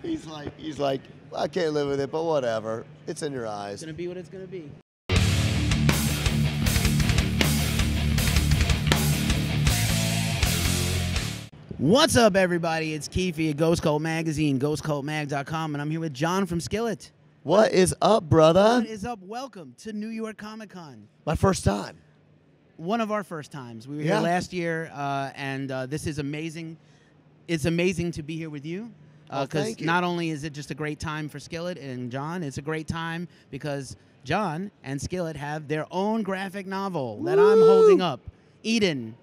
he's like, I can't live with it, but whatever. It's in your eyes. It's gonna be what it's gonna be. What's up, everybody? It's Keefe at Ghost Cult Magazine, ghostcultmag.com, and I'm here with John from Skillet. What is up, brother? What is up? Welcome to New York Comic Con. My first time. One of our first times. We were here last year, and this is amazing. It's amazing to be here with you. Because not only is it just a great time for Skillet and John, it's a great time because John and Skillet have their own graphic novel that I'm holding up. Eden.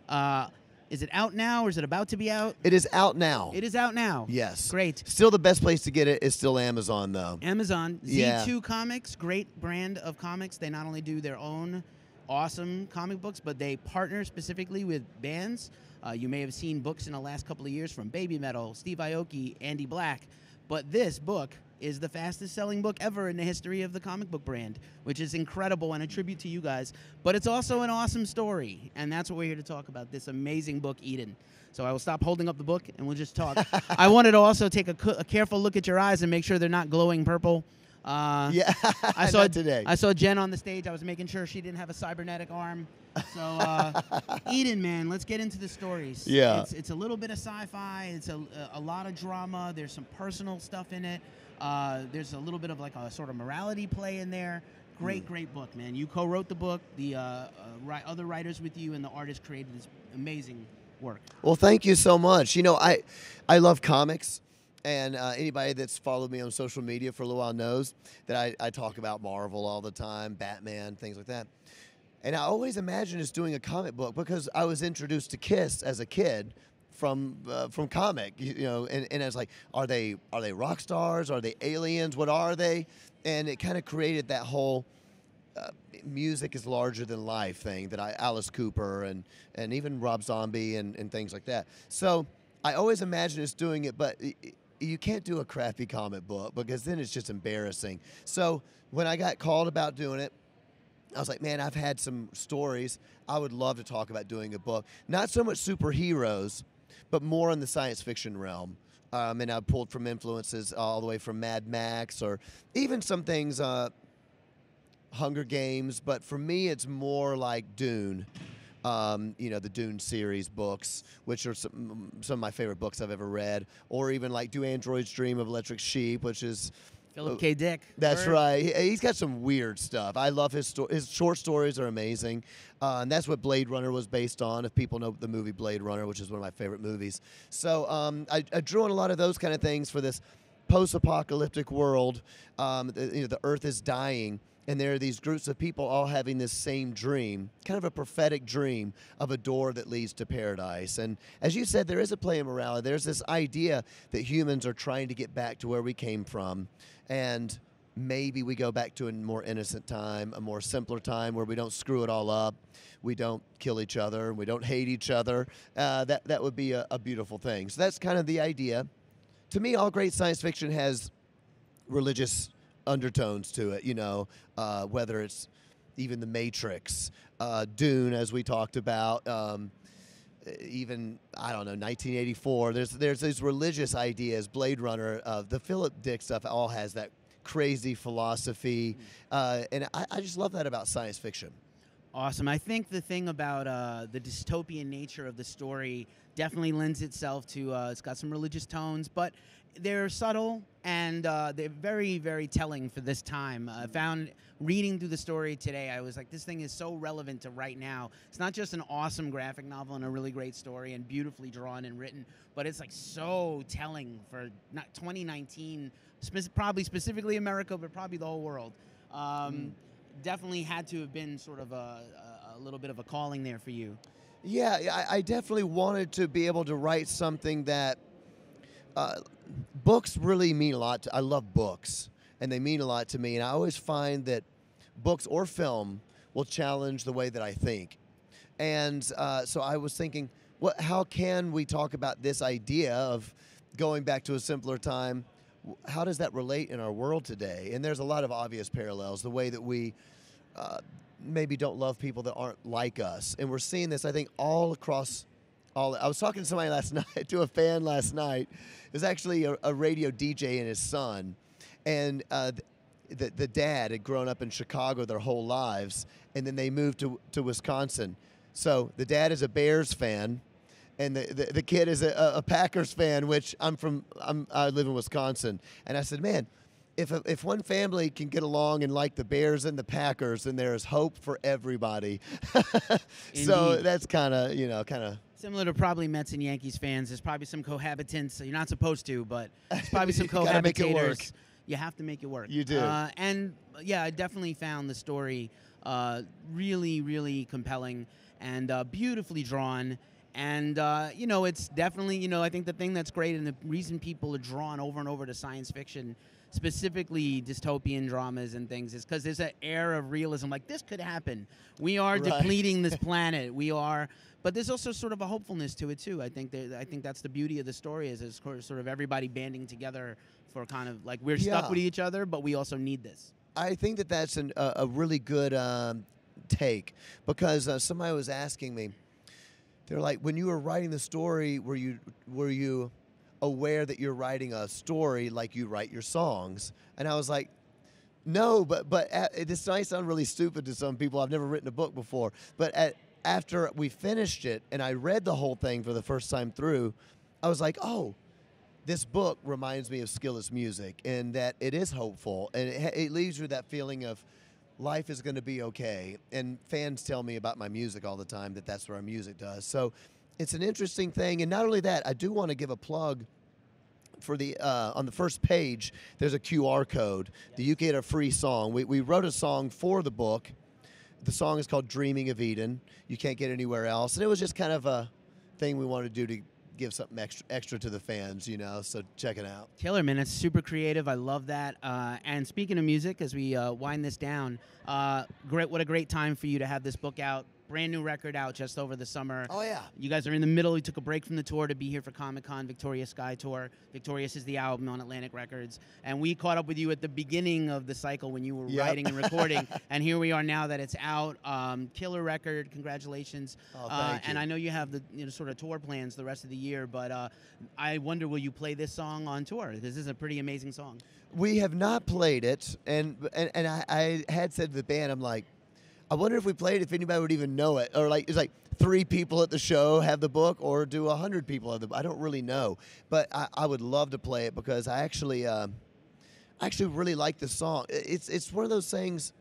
Is it out now or is it about to be out? It is out now. It is out now. Yes. Great. Still the best place to get it is still Amazon, though. Amazon. Yeah. Z2 Comics, great brand of comics. They not only do their own awesome comic books, but they partner specifically with bands. You may have seen books in the last couple of years from Baby Metal, Steve Aoki, Andy Black. But this book is the fastest selling book ever in the history of the comic book brand, which is incredible and a tribute to you guys. But it's also an awesome story, and that's what we're here to talk about, this amazing book, Eden. So I will stop holding up the book, and we'll just talk. I wanted to also take a careful look at your eyes and make sure they're not glowing purple. Yeah, I saw today. I saw Jen on the stage. I was making sure she didn't have a cybernetic arm. So, Eden, man, let's get into the stories. Yeah. It's a little bit of sci-fi. It's a lot of drama. There's some personal stuff in it. There's a little bit of like a sort of morality play in there. Great book, man. You co-wrote the book. The other writers with you and the artist created this amazing work. Well, thank you so much. You know, I love comics. And anybody that's followed me on social media for a little while knows that I talk about Marvel all the time, Batman, things like that. And I always imagined us doing a comic book because I was introduced to Kiss as a kid from comic, you know, and I was like, are they rock stars? Are they aliens? What are they? And it kind of created that whole music is larger than life thing that Alice Cooper and even Rob Zombie and things like that. So I always imagined us doing it, but you can't do a crappy comic book because then it's just embarrassing. So when I got called about doing it, I was like, man, I've had some stories. I would love to talk about doing a book. Not so much superheroes, but more in the science fiction realm. And I pulled from influences all the way from Mad Max or even some things, Hunger Games. But for me, it's more like Dune. You know, the Dune series books, which are some of my favorite books I've ever read, or even like Do Androids Dream of Electric Sheep, which is Philip K. Dick. That's right. He's got some weird stuff. I love his short stories are amazing, and that's what Blade Runner was based on. If people know the movie Blade Runner, which is one of my favorite movies, so I drew on a lot of those kind of things for this post-apocalyptic world. You know, the Earth is dying. And there are these groups of people all having this same dream, kind of a prophetic dream of a door that leads to paradise. And as you said, there is a play in morality. There's this idea that humans are trying to get back to where we came from. And maybe we go back to a more innocent time, a more simpler time where we don't screw it all up. We don't kill each other. We don't hate each other. That would be a beautiful thing. So that's kind of the idea. To me, all great science fiction has religious undertones to it, you know, whether it's even The Matrix, Dune, as we talked about, even, I don't know, 1984. There's these religious ideas, Blade Runner, the Philip Dick stuff all has that crazy philosophy, and I just love that about science fiction. Awesome. I think the thing about the dystopian nature of the story definitely lends itself to, it's got some religious tones, but they're subtle and they're very, very telling for this time. I found reading through the story today, I was like, this thing is so relevant to right now. It's not just an awesome graphic novel and a really great story and beautifully drawn and written, but it's like so telling for not 2019, probably specifically America, but probably the whole world. Definitely had to have been sort of a little bit of a calling there for you. Yeah, I definitely wanted to be able to write something that books really mean a lot. I love books, and they mean a lot to me. And I always find that books or film will challenge the way that I think. And so I was thinking, how can we talk about this idea of going back to a simpler time? How does that relate in our world today? And there's a lot of obvious parallels, the way that we maybe don't love people that aren't like us. And we're seeing this, I think, all across I was talking to somebody last night, to a fan last night. It was actually a radio DJ and his son, and the dad had grown up in Chicago their whole lives, and then they moved to Wisconsin. So the dad is a Bears fan, and the kid is a Packers fan, which I live in Wisconsin. And I said, man, if one family can get along and like the Bears and the Packers, then there is hope for everybody. So that's kind of similar to probably Mets and Yankees fans. There's probably some cohabitants. You're not supposed to, but there's probably some gotta make it work. cohabitators. You have to make it work. You do. And yeah, I definitely found the story really, really compelling and beautifully drawn. And, it's definitely, I think the thing that's great and the reason people are drawn over and over to science fiction, specifically dystopian dramas and things, is because there's an air of realism. Like, this could happen. We are depleting this planet. But there's also sort of a hopefulness to it, too. I think that's the beauty of the story is it's sort of everybody banding together for kind of like we're stuck with each other, but we also need this. I think that's a really good take, because somebody was asking me, they're like, when you were writing the story, were you aware that you're writing a story like you write your songs? And I was like, no, but this might sound really stupid to some people. I've never written a book before, but after we finished it and I read the whole thing for the first time through, I was like, oh, this book reminds me of Skillet's music, and that it is hopeful, and it leaves you with that feeling of life is going to be okay. And fans tell me about my music all the time, that's what our music does. So it's an interesting thing. And not only that, I do want to give a plug for on the first page, there's a QR code that you get a free song. We wrote a song for the book. The song is called Dreaming of Eden. You can't get anywhere else. And it was just kind of a thing we wanted to do to give something extra to the fans, so check it out. Killer, man. It's super creative. I love that. And speaking of music, as we wind this down, what a great time for you to have this book out. Brand new record out just over the summer. Oh, yeah. You guys are in the middle. You took a break from the tour to be here for Comic-Con, Victorious Sky Tour. Victorious is the album on Atlantic Records. And we caught up with you at the beginning of the cycle when you were writing and recording. And here we are now that it's out. Killer record. Congratulations. Oh, thank you. And I know you have the sort of tour plans the rest of the year, but I wonder, will you play this song on tour? This is a pretty amazing song. We have not played it. And I had said to the band, I'm like, I wonder if we played, if anybody would even know it. Or it's like 3 people at the show have the book, or do 100 people have the book. I don't really know. But I would love to play it, because I actually really like the song. It's one of those things,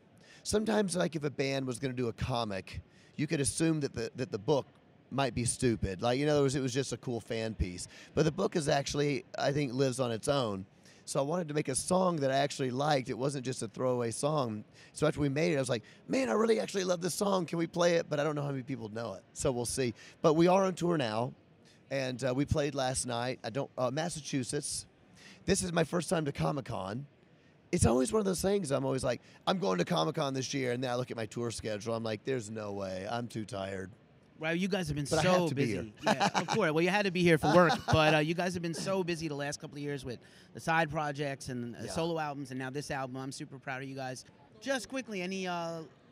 sometimes like if a band was going to do a comic, you could assume that the book might be stupid. Like, in other words, it was just a cool fan piece. But the book is actually, I think, lives on its own. So I wanted to make a song that I actually liked. It wasn't just a throwaway song. So after we made it, I was like, man, I really actually love this song. Can we play it? But I don't know how many people know it. So we'll see. But we are on tour now, and we played last night. Massachusetts. This is my first time to Comic-Con. It's always one of those things. I'm always like, I'm going to Comic-Con this year, and then I look at my tour schedule. I'm like, there's no way. I'm too tired. Well, you guys have been But I so have to be busy. here. Yeah, of course. Well, you had to be here for work, but you guys have been so busy the last couple of years with the side projects and solo albums, and now this album. I'm super proud of you guys. Just quickly, any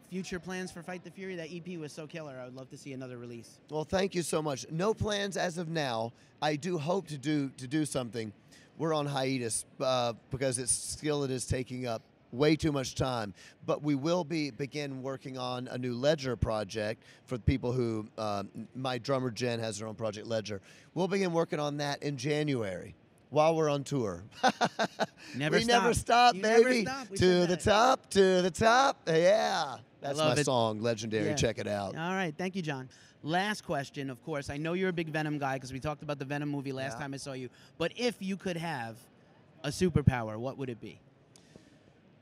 future plans for Fight the Fury? That EP was so killer. I would love to see another release. Well, thank you so much. No plans as of now. I do hope to do something. We're on hiatus because Skillet is taking up way too much time, but we will begin working on a new Ledger project for people who, my drummer Jen has her own project Ledger. We'll begin working on that in January while we're on tour. Never stop, baby. Never stop. To the top. Yeah. That's my song, Legendary. Yeah. Check it out. All right. Thank you, John. Last question, of course. I know you're a big Venom guy because we talked about the Venom movie last time I saw you, but if you could have a superpower, what would it be?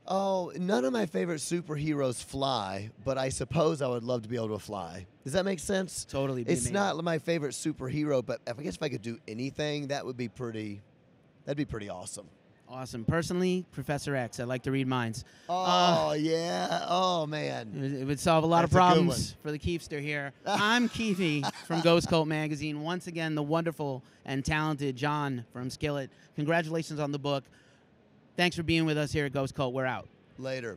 Oh, none of my favorite superheroes fly, but I suppose I would love to be able to fly. Does that make sense? Totally. It's not my favorite superhero, but I guess if I could do anything, that'd be pretty awesome. Awesome. Personally, Professor X. I like to read minds. Oh, yeah. Oh, man. It would solve a lot of problems for the Keefster here. I'm Keefy from Ghost Cult Magazine. Once again, the wonderful and talented John from Skillet. Congratulations on the book. Thanks for being with us here at Ghost Cult. We're out. Later.